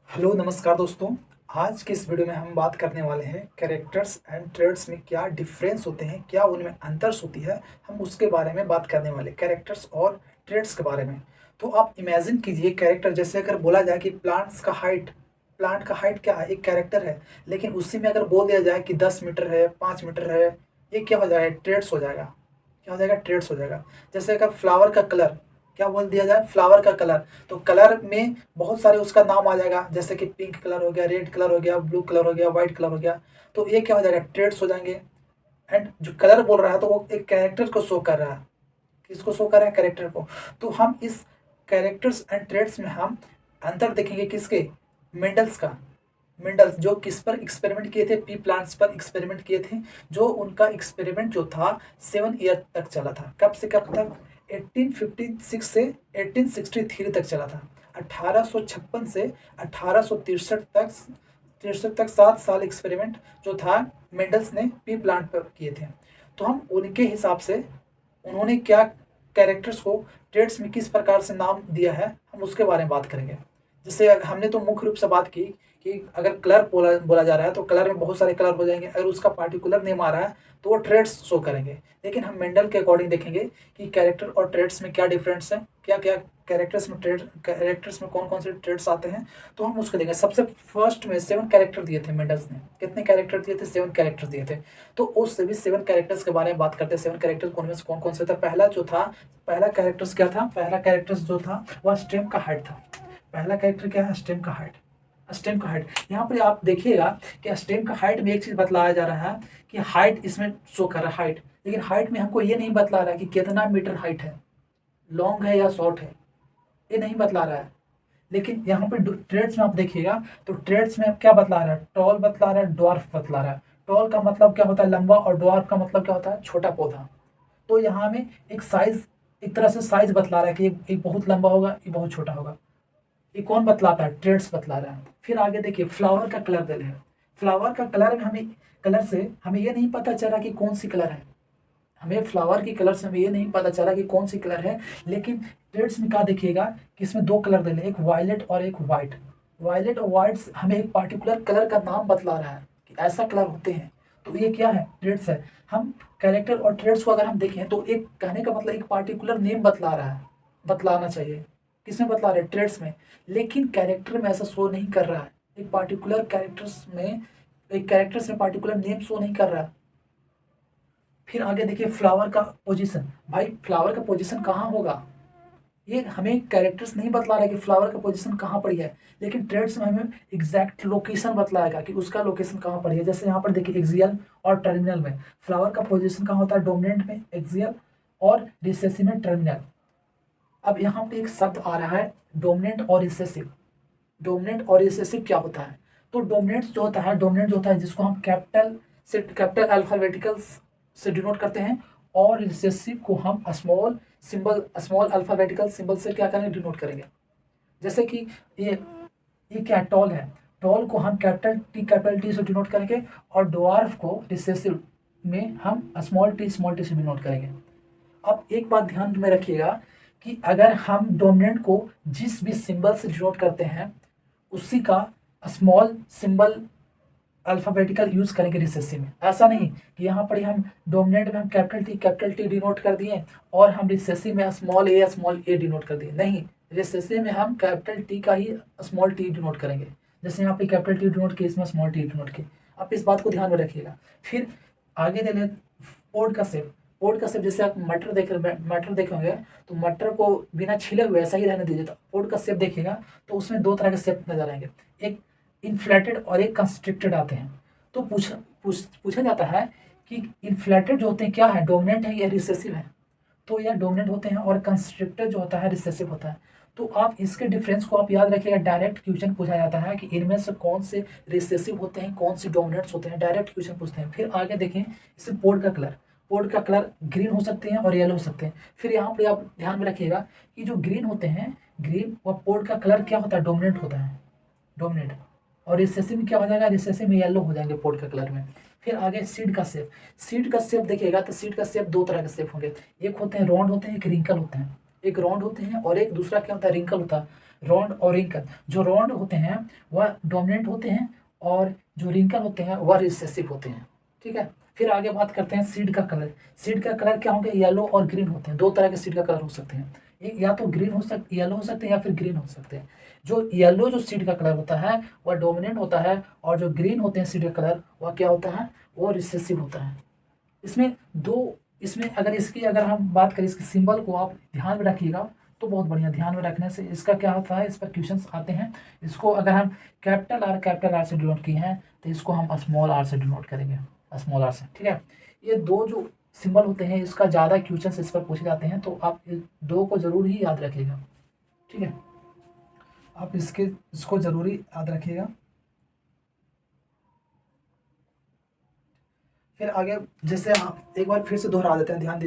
Hello नमस्कार दोस्तों। आज के इस वीडियो में हम बात करने वाले हैं कैरेक्टर्स एंड ट्रेड्स में क्या डिफरेंस होते हैं, क्या उनमें अंतर्स होती है। हम उसके बारे में बात करने वाले कैरेक्टर्स और ट्रेड्स के बारे में। तो आप इमेजिन कीजिए कैरेक्टर, जैसे अगर बोला जाए कि प्लांट का हाइट क्या है, एक कैरेक्टर है। लेकिन उसी में अगर बोल दिया जाए कि 10 मीटर है, 5 मीटर है, ये क्या हो जाएगा, ट्रेड्स हो जाएगा। क्या हो जाएगा, ट्रेड्स हो जाएगा। जैसे अगर फ्लावर का कलर क्या बोल दिया जाए, फ्लावर का कलर, तो कलर में बहुत सारे उसका नाम आ जाएगा, जैसे कि पिंक कलर हो गया, रेड कलर हो गया, ब्लू कलर हो गया, व्हाइट कलर हो गया। तो ये क्या हो जाएगा, ट्रेड्स हो जाएंगे। एंड जो कलर बोल रहा है तो वो एक कैरेक्टर को शो कर रहा है। किसको शो कर रहा है, कैरेक्टर को। तो हम इस कैरेक्टर्स एंड ट्रेड्स में हम अंतर देखेंगे, किसके, मेंडल्स का। मेंडल्स जो किस पर एक्सपेरिमेंट किए थे, पी प्लांट्स पर एक्सपेरिमेंट किए थे। जो उनका एक्सपेरिमेंट जो था 7 ईयर तक चला था। कब से कब तक, 1856 से 1863 तक चला था। 1856 से 1863 तक, 7 साल एक्सपेरिमेंट जो था मेंडल्स ने पी प्लांट पर किए थे। तो हम उनके हिसाब से उन्होंने क्या कैरेक्टर्स को ट्रेड्स में किस प्रकार से नाम दिया है, हम उसके बारे में बात करेंगे। जैसे हमने तो मुख्य रूप से बात की कि अगर कलर बोला बोला जा रहा है तो कलर में बहुत सारे कलर हो जाएंगे। अगर उसका पार्टिकुलर नेम आ रहा है तो वो ट्रेड्स शो करेंगे। लेकिन हम मेंडल के अकॉर्डिंग देखेंगे कि कैरेक्टर और ट्रेड्स में क्या डिफरेंस है, क्या क्या कैरेक्टर्स में कौन कौन से ट्रेड्स आते हैं। तो हम उसको देखेंगे। सबसे फर्स्ट में 7 कैरेक्टर दिए थे मेंडल्स ने। कितने कैरेक्टर दिए थे, 7 कैरेक्टर दिए थे। तो उस सभी 7 कैरेक्टर्स के बारे में बात करते हैं। 7 कैरेक्टर कौन में से कौन कौन से था। पहला कैरेक्टर्स क्या था, पहला कैरेक्टर्स जो था वह स्टेम का हाइट था। पहला कैरेक्टर क्या है, स्टेम का हाइट। स्टेम का हाइट, यहाँ पर आप देखिएगा कि स्टेम का हाइट में एक चीज बतलाया जा रहा है कि हाइट इसमें शो कर रहा है, हाइट। लेकिन हाइट में हमको ये नहीं बतला रहा है कि कितना मीटर हाइट है, लॉन्ग है या शॉर्ट है, ये नहीं बतला रहा है। लेकिन यहाँ पे ट्रेड्स में आप देखिएगा तो ट्रेड्स में क्या बतला रहा है, टॉल बतला रहा है, ड्वार्फ बतला रहा है। टॉल का मतलब क्या होता है, लंबा, और ड्वार्फ का मतलब क्या होता है, छोटा पौधा। तो यहाँ में एक साइज, एक तरह से साइज बतला रहा है कि एक बहुत लंबा होगा, ये बहुत छोटा होगा। ये कौन बतलाता है, ट्रेड्स बतला रहा है। फिर आगे देखिए फ्लावर का कलर दे रहे हैं। फ्लावर का कलर में हमें, कलर से हमें ये नहीं पता चला कि कौन सी कलर है। हमें फ्लावर की कलर से हमें ये नहीं पता चला कि कौन सी कलर है। लेकिन ट्रेड्स में क्या देखिएगा कि इसमें 2 कलर दे रहे हैं, एक वायलेट और एक वाइट। वायलेट और वाइट हमें एक पार्टिकुलर कलर का नाम बतला रहा है कि ऐसा कलर होते हैं। तो ये क्या है, ट्रेड्स है। हम कैरेक्टर और ट्रेड्स को अगर हम देखें तो एक कहने का मतलब एक पार्टिकुलर नेम बतला रहा है, बतलाना चाहिए। किसमें बतला रहे हैं, ट्रेड्स में। लेकिन कैरेक्टर में ऐसा शो नहीं कर रहा है। एक पार्टिकुलर कैरेक्टर्स में, एक कैरेक्टर्स में पार्टिकुलर नेम शो नहीं कर रहा है। फिर आगे देखिए फ्लावर का पोजीशन। भाई फ्लावर का पोजीशन कहाँ होगा, ये हमें कैरेक्टर्स नहीं बतला रहा है कि फ्लावर का पोजीशन कहाँ पर है। लेकिन ट्रेड्स में हमें एग्जैक्ट लोकेशन बतलाएगा कि उसका लोकेशन कहाँ पर है। जैसे यहाँ पर देखिए एक्सियल और टर्मिनल में फ्लावर का पोजीशन कहाँ होता है, डोमिनेंट में एक्सियल और रिसेसिव में टर्मिनल। अब यहाँ पे एक शब्द आ रहा है डोमिनेंट और रिसेसिव। डोमिनेंट और रिसेसिव क्या होता है, तो डोमिनेंट जो होता है, डोमिनेंट जो होता है जिसको हम कैपिटल अल्फाबेटिकल्स से डिनोट करते हैं। और रिसेसिव को हम स्मॉल अल्फाबेटिकल सिंबल से क्या करेंगे, डिनोट करेंगे। जैसे कि ये ये क्या टॉल है, टॉल को हम कैपिटल टी से डिनोट करेंगे। और डवार्फ को रिसेसिव में हम स्मॉल टी से डिनोट करेंगे। अब एक बात ध्यान में रखिएगा कि अगर हम डोमिनेंट को जिस भी सिंबल से डिनोट करते हैं उसी का स्मॉल सिंबल अल्फाबेटिकल यूज करेंगे रिसेसिव में। ऐसा नहीं कि यहाँ पर ही हम डोमिनेंट में हम कैपिटल टी डिनोट कर दिए और हम रिसेसिव में स्मॉल ए डिनोट कर दिए। नहीं, रिसेसिव में हम कैपिटल टी का ही स्मॉल टी डिनोट करेंगे। जैसे यहाँ पे कैपिटल टी डिनोट किए, इसमें स्मॉल टी डिनोट किए। आप इस बात को ध्यान में रखिएगा। फिर आगे दे लें पोर्ट का शेप। पोर्ट का शेप, जैसे आप मटर देखे होंगे तो मटर को बिना छिले हुए ऐसा ही रहने दीजिए। तो पोर्ट का शेप देखिएगा तो उसमें 2 तरह के शेप नजर आएंगे, एक इन्फ्लेटेड और एक कंस्ट्रिक्टेड आते हैं। तो पूछा जाता है कि इन्फ्लेटेड जो होते हैं क्या है, डोमिनेंट है या रिसेसिव है। तो यह डोमिनेंट होते हैं और कंस्ट्रिक्टेड जो होता है रिसेसिव होता है। तो आप इसके डिफरेंस को आप याद रखिएगा। डायरेक्ट क्वेश्चन पूछा जाता है कि इनमें से कौन से रिसेसिव होते हैं, कौन से डोमिनेंट्स होते हैं, डायरेक्ट क्वेश्चन पूछते हैं। फिर आगे देखें, इसे पोर्ट का कलर ग्रीन हो सकते हैं और येलो हो सकते हैं। फिर यहाँ पे आप ध्यान में रखिएगा कि जो ग्रीन होते हैं, ग्रीन व पोर्ट का कलर क्या होता है, डोमिनेंट होता है, डोमिनेंट। और रिसेसिव में क्या हो जाएगा, रिसेसिव में येलो हो जाएंगे पोर्ट का कलर में। फिर आगे सीड का शेप देखिएगा तो सीड का शेप 2 तरह के शेप होंगे, एक होते हैं राउंड होते हैं, एक रिंकल होते हैं। एक राउंड होते हैं और एक दूसरा क्या होता है, रिंकल होता है। राउंड और रिंकल, जो राउंड होते हैं वह डोमिनेंट होते हैं और जो रिंकल होते हैं वह रिसेसिव होते हैं। ठीक है, फिर आगे बात करते हैं सीड का कलर। सीड का कलर क्या होंगे, येलो और ग्रीन होते हैं। दो तरह के सीड का कलर हो सकते हैं, एक या तो ग्रीन हो सकते, येलो हो सकते हैं या फिर ग्रीन हो सकते हैं। जो येलो जो सीड का कलर होता है वह डोमिनेंट होता है और जो ग्रीन होते हैं सीड का कलर वह क्या होता है, वो रिसेसिव होता है। इसमें दो, इसमें अगर इसकी अगर हम बात करें, इसके सिंबल को आप ध्यान में रखिएगा तो बहुत बढ़िया। ध्यान में रखने से इसका क्या होता है, इस पर क्वेश्चंस आते हैं। इसको अगर हम कैपिटल आर से डिनोट किए हैं तो इसको हम स्मॉल आर से डिनोट करेंगे, स्मॉल आर से। ठीक है, ये दो जो सिंबल होते हैं इसका ज़्यादा क्वेश्चंस इस पर पूछे जाते हैं, तो आप इस दो को जरूर ही याद रखिएगा। ठीक है, आप इसको जरूरी याद रखिएगा। फिर आगे जैसे हम एक बार फिर से दोहरा देते हैं, ध्यान दीजिए।